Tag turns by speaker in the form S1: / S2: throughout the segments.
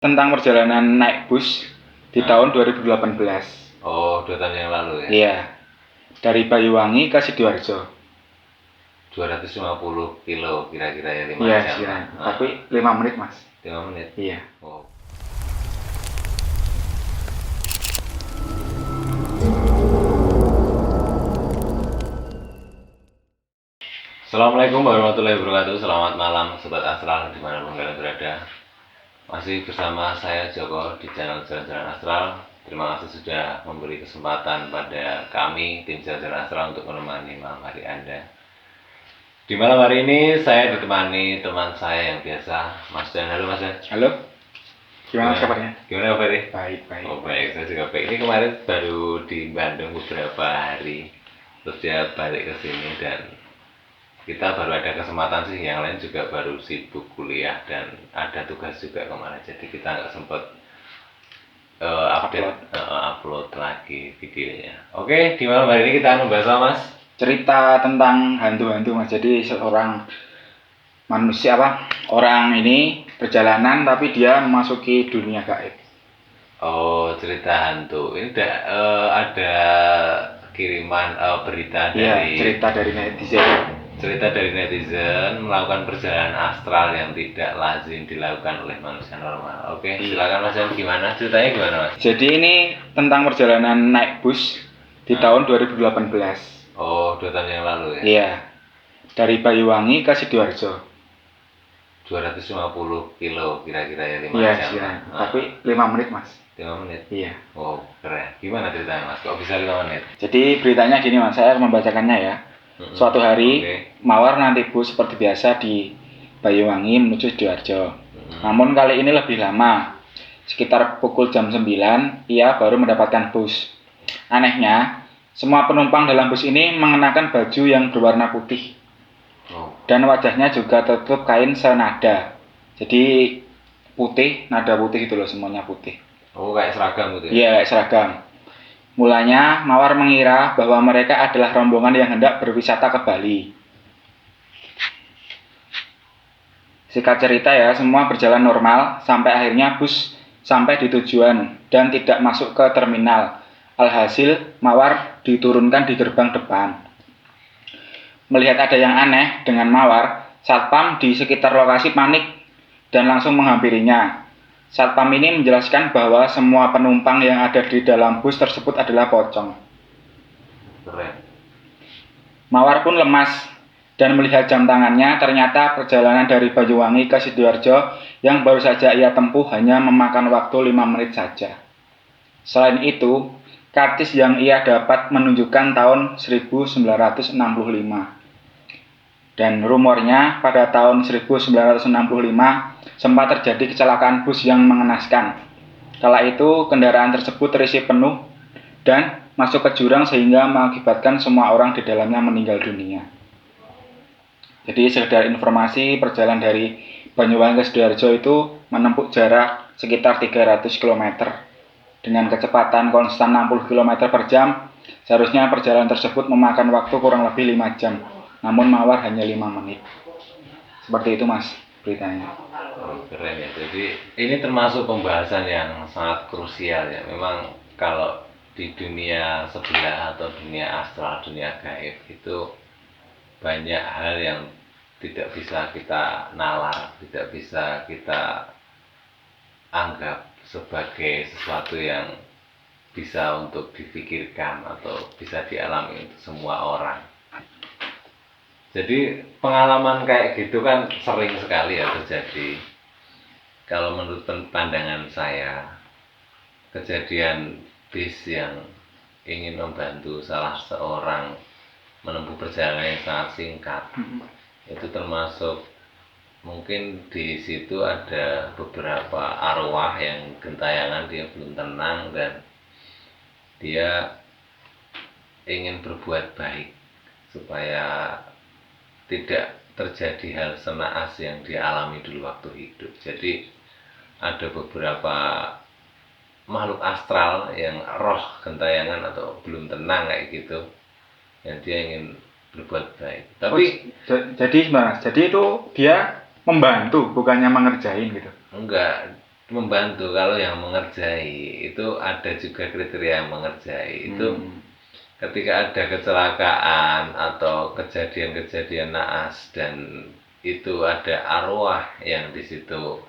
S1: Tentang perjalanan naik bus di tahun 2018.
S2: Oh, 2 tahun yang lalu ya?
S1: Iya. Dari Banyuwangi ke Sidoarjo.
S2: 250 kilo kira-kira ya, 5
S1: Iya,
S2: jam
S1: sih.
S2: lah.
S1: Tapi 5 menit, Mas.
S2: 5 menit?
S1: Iya.
S2: Oh. Assalamualaikum warahmatullahi wabarakatuh. Selamat malam Sobat Astral dimanapun kalian berada. Masih bersama saya Joko di channel Jalan-Jalan Astral. Terima kasih sudah memberi kesempatan pada kami tim Jalan-Jalan Astral untuk menemani malam hari Anda. Di malam hari ini saya ditemani teman saya yang biasa, Mas Dan. Halo Mas Dan.
S1: Halo. Gimana kabarnya?
S2: Gimana kabarnya?
S1: Baik.
S2: Oh baik, saya juga baik. Ini kemarin baru di Bandung beberapa hari, terus dia balik ke sini dan kita baru ada kesempatan sih, yang lain juga baru sibuk kuliah dan ada tugas juga kemarin, jadi kita nggak sempet upload lagi videonya. Oke, di malam hari ini kita membahas apa, Mas?
S1: Cerita tentang hantu-hantu, Mas. Jadi seorang manusia orang ini perjalanan tapi dia memasuki dunia gaib.
S2: Oh, cerita hantu. Ini ada kiriman berita
S1: dari cerita dari netizen.
S2: Cerita dari netizen melakukan perjalanan astral yang tidak lazim dilakukan oleh manusia normal. Oke, silakan Mas. Gimana ceritanya, gimana Mas?
S1: Jadi ini tentang perjalanan naik bus di tahun 2018.
S2: Oh, 2 tahun yang lalu ya?
S1: Iya. Dari Banyuwangi ke Sidoarjo.
S2: 250 kilo kira-kira ya, 5 jam.
S1: Iya, tapi 5 menit, Mas.
S2: 5 menit?
S1: Iya.
S2: Oh, keren. Gimana ceritanya, Mas? Kok bisa 5 menit?
S1: Jadi beritanya gini, Mas. Saya membacakannya ya. Suatu hari, Mawar nanti bus seperti biasa di Banyuwangi menuju Sidoarjo. Namun kali ini lebih lama. Sekitar pukul jam 9, ia baru mendapatkan bus. Anehnya, semua penumpang dalam bus ini mengenakan baju yang berwarna putih. Dan wajahnya juga tertutup kain senada. Jadi putih, nada putih itu loh, semuanya putih.
S2: Oh, kayak seragam gitu ya?
S1: Iya, kayak seragam. Mulanya Mawar mengira bahwa mereka adalah rombongan yang hendak berwisata ke Bali. Singkat cerita ya, semua berjalan normal sampai akhirnya bus sampai di tujuan dan tidak masuk ke terminal. Alhasil Mawar diturunkan di gerbang depan. Melihat ada yang aneh dengan Mawar, Satpam di sekitar lokasi panik dan langsung menghampirinya. Satpam ini menjelaskan bahwa semua penumpang yang ada di dalam bus tersebut adalah pocong.
S2: Keren.
S1: Mawar pun lemas dan melihat jam tangannya. Ternyata perjalanan dari Banyuwangi ke Sidoarjo yang baru saja ia tempuh hanya memakan waktu 5 menit saja. Selain itu, kartis yang ia dapat menunjukkan tahun 1965. Dan rumornya pada tahun 1965 sempat terjadi kecelakaan bus yang mengenaskan. Kala itu kendaraan tersebut terisi penuh dan masuk ke jurang sehingga mengakibatkan semua orang di dalamnya meninggal dunia. Jadi sekedar informasi, perjalanan dari Banyuwangi ke Sidoarjo itu menempuh jarak sekitar 300 km dengan kecepatan konstan 60 km per jam. Seharusnya perjalanan tersebut memakan waktu kurang lebih 5 jam. Namun Mawar hanya 5 menit. Seperti itu, Mas, beritanya.
S2: Oh, keren ya. Jadi ini termasuk pembahasan yang sangat krusial ya. Memang kalau di dunia sebelah atau dunia astral, dunia gaib itu banyak hal yang tidak bisa kita nalar, tidak bisa kita anggap sebagai sesuatu yang bisa untuk difikirkan atau bisa dialami untuk semua orang. Jadi pengalaman kayak gitu kan sering sekali ya terjadi. Kalau menurut pandangan saya, kejadian bis yang ingin membantu salah seorang menempuh perjalanan yang sangat singkat, itu termasuk mungkin di situ ada beberapa arwah yang gentayangan, dia belum tenang dan dia ingin berbuat baik supaya tidak terjadi hal senaas yang dialami dulu waktu hidup. Jadi ada beberapa makhluk astral yang roh gentayangan atau belum tenang kayak gitu, yang dia ingin berbuat baik. Tapi
S1: jadi sebenarnya, jadi itu dia membantu bukannya mengerjain gitu?
S2: Enggak, membantu. Kalau yang mengerjai itu ada juga kriteria yang mengerjai itu ketika ada kecelakaan atau kejadian-kejadian naas dan itu ada arwah yang di situ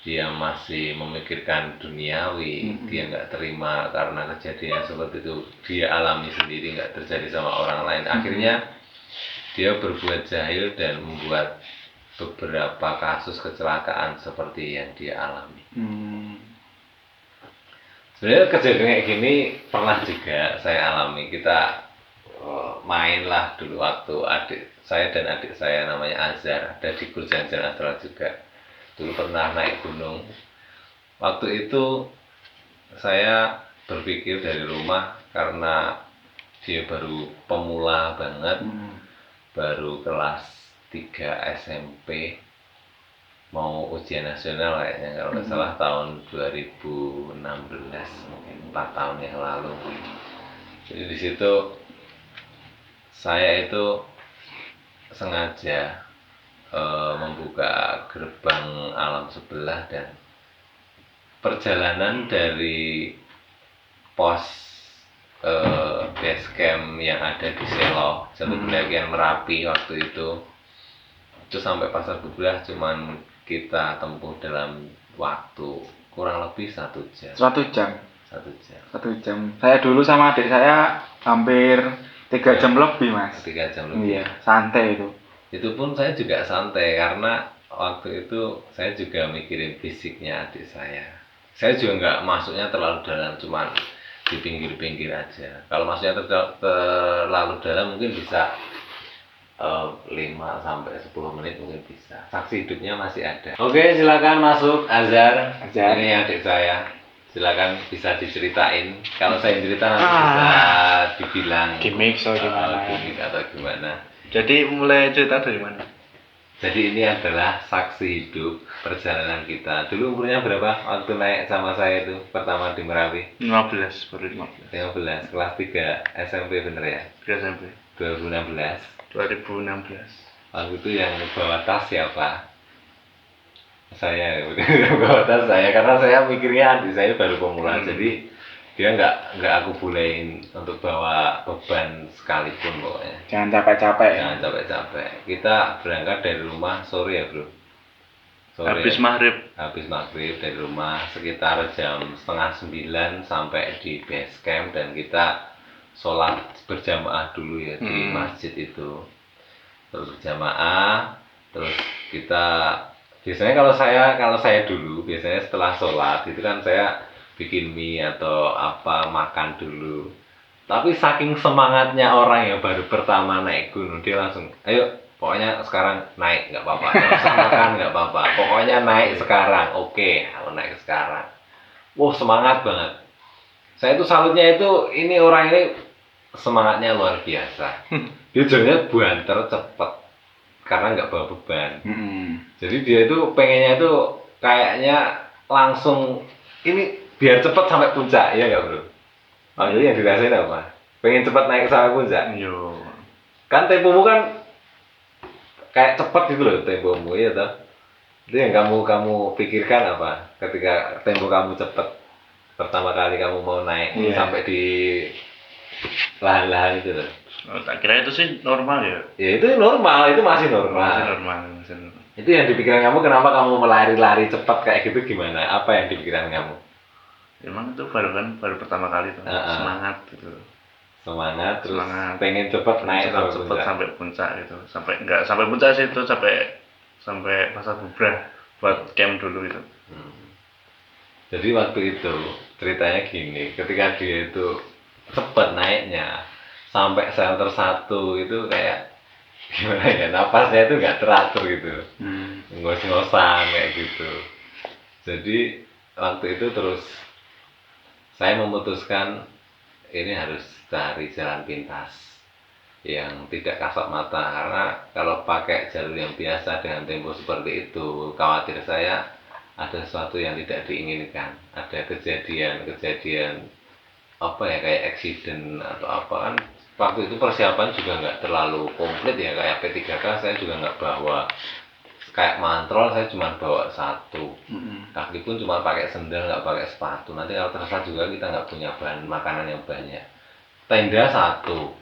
S2: dia masih memikirkan duniawi, dia nggak terima karena kejadian seperti itu dia alami sendiri, nggak terjadi sama orang lain. Akhirnya dia berbuat jahil dan membuat beberapa kasus kecelakaan seperti yang dia alami. Sebenarnya kejadian kayak gini pernah juga saya alami. Kita mainlah dulu waktu adik saya dan adik saya namanya Azhar, ada di Kurjanjan Astral juga. Dulu pernah naik gunung. Waktu itu saya berpikir dari rumah karena dia baru pemula banget, baru kelas 3 SMP, mau ujian nasional kayaknya kalau nggak salah tahun 2016, mungkin 4 tahun yang lalu. Jadi di situ saya itu sengaja membuka gerbang alam sebelah dan perjalanan dari pos base camp yang ada di Selo, satu pendakian Merapi waktu itu sampai Pasar Bubrah cuman kita tempuh dalam waktu kurang lebih 1 jam.
S1: 1 jam.
S2: 1 jam.
S1: 1 jam. Saya dulu sama adik saya hampir 3 jam lebih, Mas.
S2: 3 jam lebih.
S1: Iya, santai itu.
S2: Itu pun saya juga santai karena waktu itu saya juga mikirin fisiknya adik saya. Saya juga nggak masuknya terlalu dalam, cuman di pinggir-pinggir aja. Kalau masuknya terlalu dalam mungkin bisa 5 sampai 10 menit mungkin bisa. Saksi hidupnya masih ada. Oke, silakan masuk Azhar. Ini adik saya. Silakan bisa diceritain. Kalau saya cerita nanti bisa dibilang
S1: gimmick
S2: atau gimana.
S3: Jadi mulai cerita dari mana?
S2: Jadi ini adalah saksi hidup perjalanan kita. Dulu umurnya berapa waktu naik sama saya itu pertama di Merapi?
S3: 15, baru
S2: 15,
S3: 15.
S2: kelas 3 SMP bener ya?
S3: 3 SMP.
S2: 2016.
S3: 2016.
S2: Waktu itu yang bawa tas siapa? Saya, bawa tas saya karena saya mikirnya adik saya baru pemula, jadi dia nggak aku bolehin untuk bawa beban sekalipun pokoknya.
S1: Jangan capek-capek.
S2: Jangan capek-capek. Kita berangkat dari rumah sore ya bro. Sore.
S3: Habis maghrib.
S2: Habis maghrib dari rumah sekitar jam 8:30 sampai di base camp dan kita sholat berjamaah dulu ya di masjid itu. Terus berjamaah, terus kita biasanya kalau saya dulu biasanya setelah sholat itu kan saya bikin mie atau apa makan dulu. Tapi saking semangatnya orang yang baru pertama naik gunung, dia langsung ayo pokoknya sekarang naik nggak apa-apa, nggak usah makan nggak apa-apa, pokoknya naik sekarang. Oke, aku naik sekarang. Wah, semangat banget. Saya tuh salutnya itu ini orang ini semangatnya luar biasa. Dia jalannya banter cepet karena nggak bawa beban. Jadi dia itu pengennya itu kayaknya langsung ini biar cepat sampai puncak, iya nggak bro? Makanya yang dirasain apa? Pengen cepat naik sampai puncak?
S3: Yo.
S2: Kan tempomu kan kayak cepat gitu loh tempomu, iya toh? Itu yang kamu pikirkan apa? Ketika tempo kamu cepat pertama kali kamu mau naik sampai di lahan-lahan itu loh.
S3: Oh, tak kira itu sih normal ya.
S2: Ya itu normal, itu masih normal.
S3: Masih normal.
S2: Itu yang di pikiran kamu, kenapa kamu melari-lari cepat kayak gitu gimana? Apa yang di pikiran kamu?
S3: Emang itu baru pertama kali tuh. Semangat gitu.
S2: Semangat, terus pengen cepat naik
S3: sampai puncak gitu. Enggak sampai puncak sih, itu sampai Pasar Bubrah buat camp dulu itu.
S2: Jadi waktu itu ceritanya gini, ketika dia itu cepat naiknya sampai shelter 1 itu kayak gimana ya, napasnya itu nggak teratur gitu, ngos-ngosan kayak gitu. Jadi waktu itu terus saya memutuskan ini harus cari jalan pintas yang tidak kasat mata, karena kalau pakai jalur yang biasa dengan tempo seperti itu khawatir saya ada sesuatu yang tidak diinginkan, ada kejadian apa ya kayak accident atau apa. Kan waktu itu persiapan juga nggak terlalu komplit ya, kayak P3K saya juga nggak bawa kayak mantrol saya cuma bawa satu,
S1: Mm-mm.
S2: kaki pun cuma pakai sendal, nggak pakai sepatu. Nanti kalau tersesat juga kita nggak punya bahan makanan yang banyak. Tenda satu,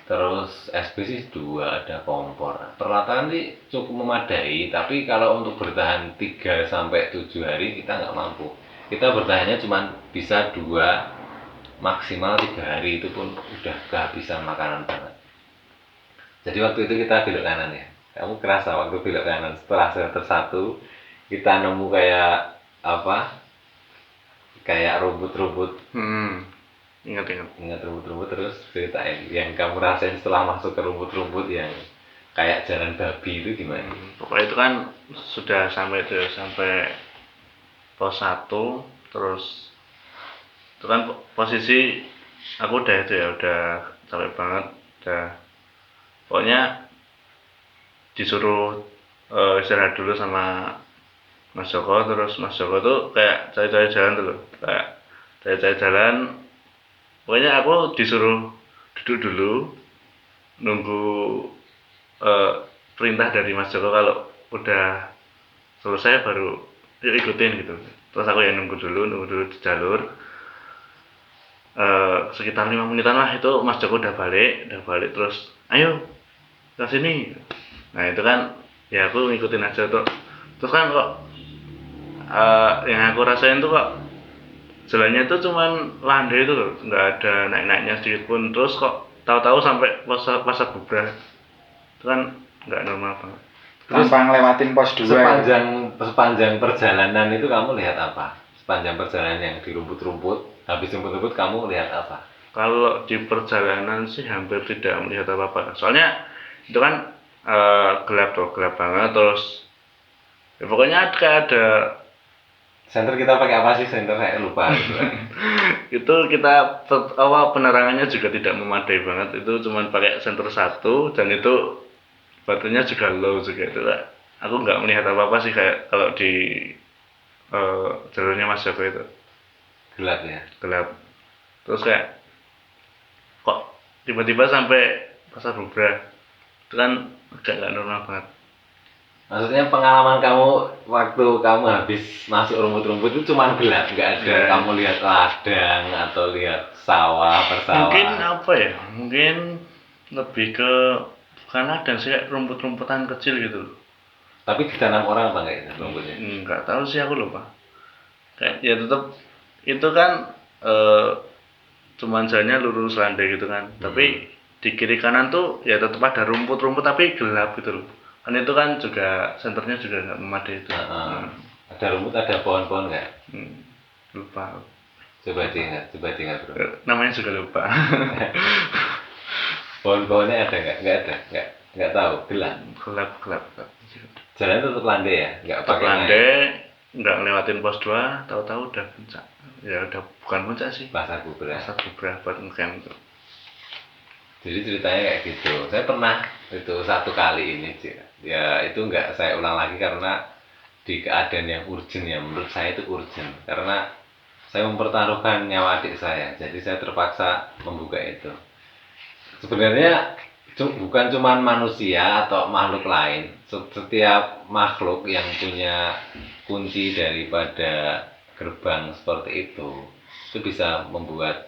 S2: terus SB sih dua, ada kompor. Peralatan sih cukup memadai, tapi kalau untuk bertahan 3 sampai 7 hari kita nggak mampu. Kita bertahannya cuma bisa 2 maksimal 3 hari, itu pun udah kehabisan makanan banget. Jadi waktu itu kita belok kanan ya. Kamu kerasa waktu belok kanan setelah shelter 1 kita nemu kayak apa? Kayak rumput-rumput.
S3: Ingat.
S2: Ingat rumput-rumput, terus ceritain yang kamu rasain setelah masuk ke rumput-rumput yang kayak jalan babi itu gimana?
S3: Pokoknya itu kan sudah sampai pos 1, terus itu kan posisi aku udah itu ya, udah capek banget, udah pokoknya disuruh istirahat dulu sama Mas Joko. Terus Mas Joko tuh kayak cari-cari jalan tuh loh, kayak cari-cari jalan. Pokoknya aku disuruh duduk dulu nunggu perintah dari Mas Joko, kalau udah selesai baru yuk ikutin gitu. Terus aku ya nunggu dulu di jalur. Sekitar 5 menitan lah itu Mas Joko udah balik terus ayo ke sini. Nah itu kan ya aku ngikutin aja tuh. Terus kan kok yang aku rasain tuh kok jalannya tuh cuman landai itu loh, nggak ada naik-naiknya sedikit pun. Terus kok tahu-tahu sampai pasar Bubrah itu kan nggak normal banget.
S1: Tanpa ngelewatin pos 2
S2: Sepanjang perjalanan itu kamu lihat apa? Sepanjang perjalanan yang di rumput-rumput, habis rumput-rumput kamu lihat apa?
S3: Kalau di perjalanan sih hampir tidak melihat apa-apa. Soalnya itu kan gelap banget. Terus ya pokoknya kayak ada
S2: Senter kita pakai apa sih? Senter saya lupa.
S3: itu kita penerangannya juga tidak memadai banget. Itu cuma pakai senter 1 dan itu baterainya juga low juga. Itu aku nggak melihat apa-apa sih kayak kalau di jalurnya Mas Joko itu
S2: Gelap ya.
S3: gelap. Terus kayak kok tiba-tiba sampai pasar Bubrah itu kan agak nggak normal banget.
S2: Maksudnya pengalaman kamu waktu kamu habis masuk rumput-rumput itu cuma gelap, nggak ada
S3: Ya.
S2: kamu lihat ladang atau lihat sawah, persawahan.
S3: Mungkin apa ya, mungkin lebih ke bukan ladang sih, kayak rumput-rumputan kecil gitu loh.
S2: Tapi ditanam orang apa enggak itu rumputnya?
S3: Nggak tahu sih, aku lupa. Kayak ya tetap itu kan cuman jalannya lurus landai gitu kan. Tapi di kiri kanan tuh ya tetap ada rumput-rumput tapi gelap gitu loh. Kan itu kan juga senternya juga nggak memadai itu.
S2: Ada rumput, ada pohon-pohon nggak?
S3: Lupa.
S2: Coba diingat bro.
S3: Namanya juga lupa.
S2: Pohon-pohonnya ada nggak? Nggak ada, nggak tahu, gelap.
S3: Gelap.
S2: Jalan tetap landai ya, nggak pakai naik.
S3: Landai, nggak ngelewatin pos 2, tahu-tahu udah puncak. Ya udah bukan puncak sih.
S2: Pasar Bubrah.
S3: Pasar Bubrah buat ngecamp itu.
S2: Jadi ceritanya kayak gitu. Saya pernah itu 1 kali ini, ya itu nggak saya ulang lagi karena di keadaan yang urgent ya. Menurut saya itu urgent karena saya mempertaruhkan nyawa adik saya. Jadi saya terpaksa membuka itu. Sebenarnya bukan cuma manusia atau makhluk lain. Setiap makhluk yang punya kunci daripada gerbang seperti itu bisa membuat.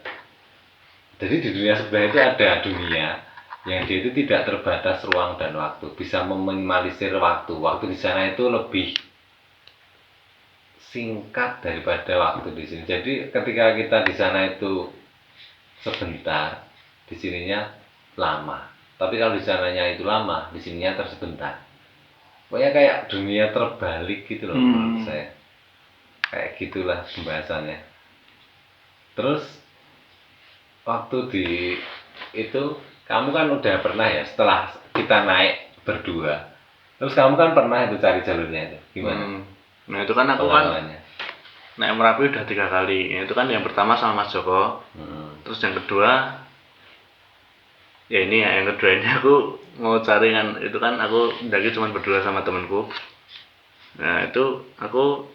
S2: Jadi di dunia sebelah itu ada dunia yang dia itu tidak terbatas ruang dan waktu, bisa meminimalisir waktu. Waktu di sana itu lebih singkat daripada waktu di sini. Jadi ketika kita di sana itu sebentar, di sininya lama. Tapi kalau di sananya itu lama, di sininya tersebentar. Pokoknya kayak dunia terbalik gitu loh menurut saya. Kayak gitulah pembahasannya. Terus waktu di itu kamu kan udah pernah ya setelah kita naik berdua. Terus kamu kan pernah itu cari jalurnya itu gimana?
S3: Nah itu kan aku kan naik Merapi udah 3 kali. Itu kan yang pertama sama Mas Joko. Terus yang kedua ya ini ya, yang kedua ini aku mau cari kan, itu kan aku daki cuma berdua sama temenku. Nah itu aku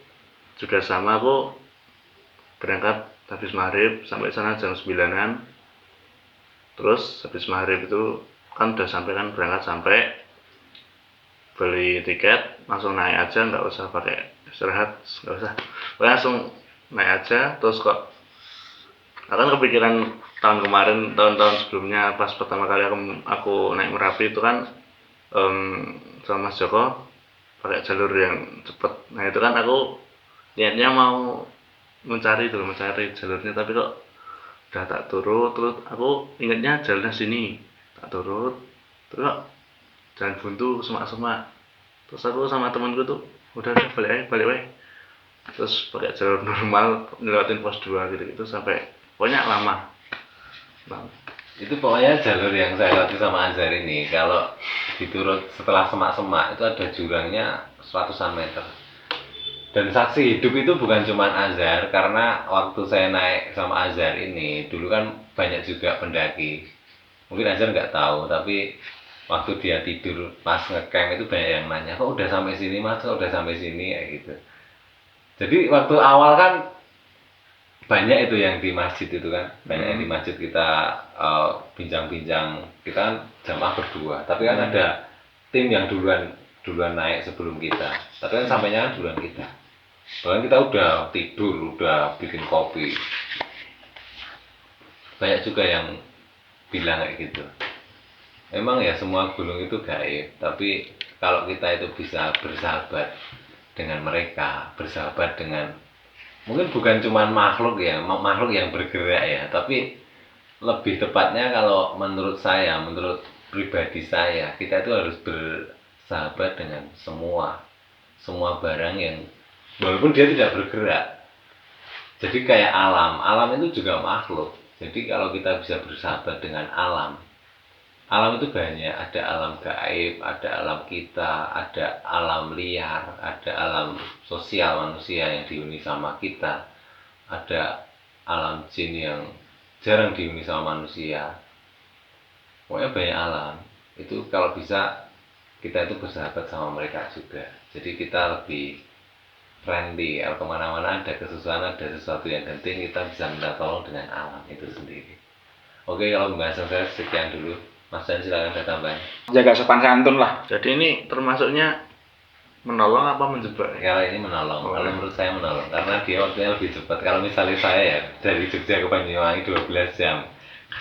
S3: juga sama, aku berangkat habis maghrib sampai sana jam 9-an. Terus habis maghrib itu kan udah sampai kan, berangkat sampai beli tiket langsung naik aja, nggak usah pakai istirahat, nggak usah, pokoknya langsung naik aja. Terus kok akan kepikiran tahun-tahun sebelumnya pas pertama kali aku naik Merapi itu kan sama Mas Joko pakai jalur yang cepet. Nah itu kan aku niatnya mau mencari jalurnya, tapi kok udah tak turut, terus aku ingatnya jalannya sini, tak turut, terus kok jalan buntu semak-semak. Terus aku sama temanku tuh udah balik weh, terus pakai jalur normal ngelewatin pos 2 gitu sampai pokoknya lama.
S2: Itu pokoknya jalur yang saya latih sama Azhar ini, kalau diturut setelah semak-semak itu ada jurangnya seratusan meter. Dan saksi hidup itu bukan cuma Azhar, karena waktu saya naik sama Azhar ini, dulu kan banyak juga pendaki. Mungkin Azhar nggak tahu, tapi waktu dia tidur pas ngecamp itu banyak yang nanya, kok udah sampai sini mas, kok udah sampai sini, kayak gitu. Jadi waktu awal kan banyak itu yang di masjid itu kan, banyak yang di masjid kita bincang-bincang, kita kan jamaah berdua, tapi kan ada tim yang duluan naik sebelum kita, tapi kan sampainya kan duluan kita, bahkan kita udah tidur, udah bikin kopi. Banyak juga yang bilang kayak gitu. Memang ya semua gunung itu gaib, tapi kalau kita itu bisa bersahabat dengan mereka, bersahabat dengan, mungkin bukan cuma makhluk yang bergerak ya, tapi lebih tepatnya kalau menurut saya, menurut pribadi saya, kita itu harus bersahabat dengan semua barang yang walaupun dia tidak bergerak. Jadi kayak alam itu juga makhluk. Jadi kalau kita bisa bersahabat dengan alam itu banyak, ada alam gaib, ada alam kita, ada alam liar, ada alam sosial manusia yang dihuni sama kita, ada alam jin yang jarang dihuni sama manusia. Pokoknya banyak alam. Itu kalau bisa kita itu bersahabat sama mereka juga. Jadi kita lebih friendly. Kalau kemana-mana ada kesusahan, ada sesuatu yang penting, kita bisa minta tolong dengan alam itu sendiri. Oke, kalau pembahasan saya sekian dulu. Mas Dan silakan ada tambahan.
S1: Jaga sopan santun lah.
S3: Jadi ini termasuknya menolong apa menjebak?
S2: Kalau ini menolong, kalau menurut saya menolong, karena dia waktunya lebih cepat. Kalau misalnya saya ya dari Jogja ke Banyuwangi 12 jam,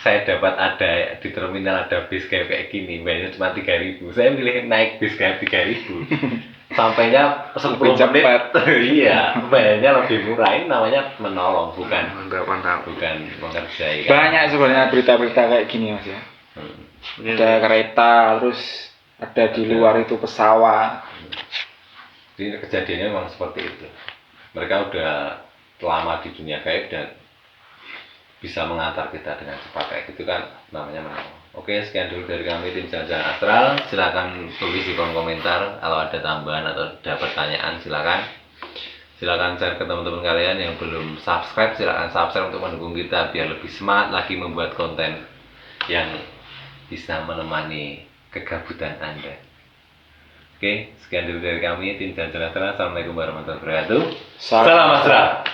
S2: saya dapat ada di terminal ada bis kayak gini, bayarnya cuma 3.000. Saya milih naik bis kayak 3.000. Sampainya 10 menit. Iya, bayarnya lebih murah. Ini namanya menolong, bukan mengerjai.
S1: Banyak sebenarnya berita-berita kayak gini mas ya. Ada kereta, terus ada di luar itu pesawat.
S2: Jadi kejadiannya memang seperti itu. Mereka udah lama di dunia gaib dan bisa mengantar kita dengan cepat kayak gitu kan, namanya menolong. Oke, sekian dulu dari kami tim Jalan-Jalan Astral. Silakan tulis di kolom komentar kalau ada tambahan atau ada pertanyaan, silakan share ke teman-teman kalian yang belum subscribe. Silakan subscribe untuk mendukung kita biar lebih semangat lagi membuat konten yang bisa menemani kegabutan Anda. Oke, sekian dulu dari kami tim Jalan-Jalan Astral. Assalamualaikum warahmatullahi wabarakatuh. Salam Astral.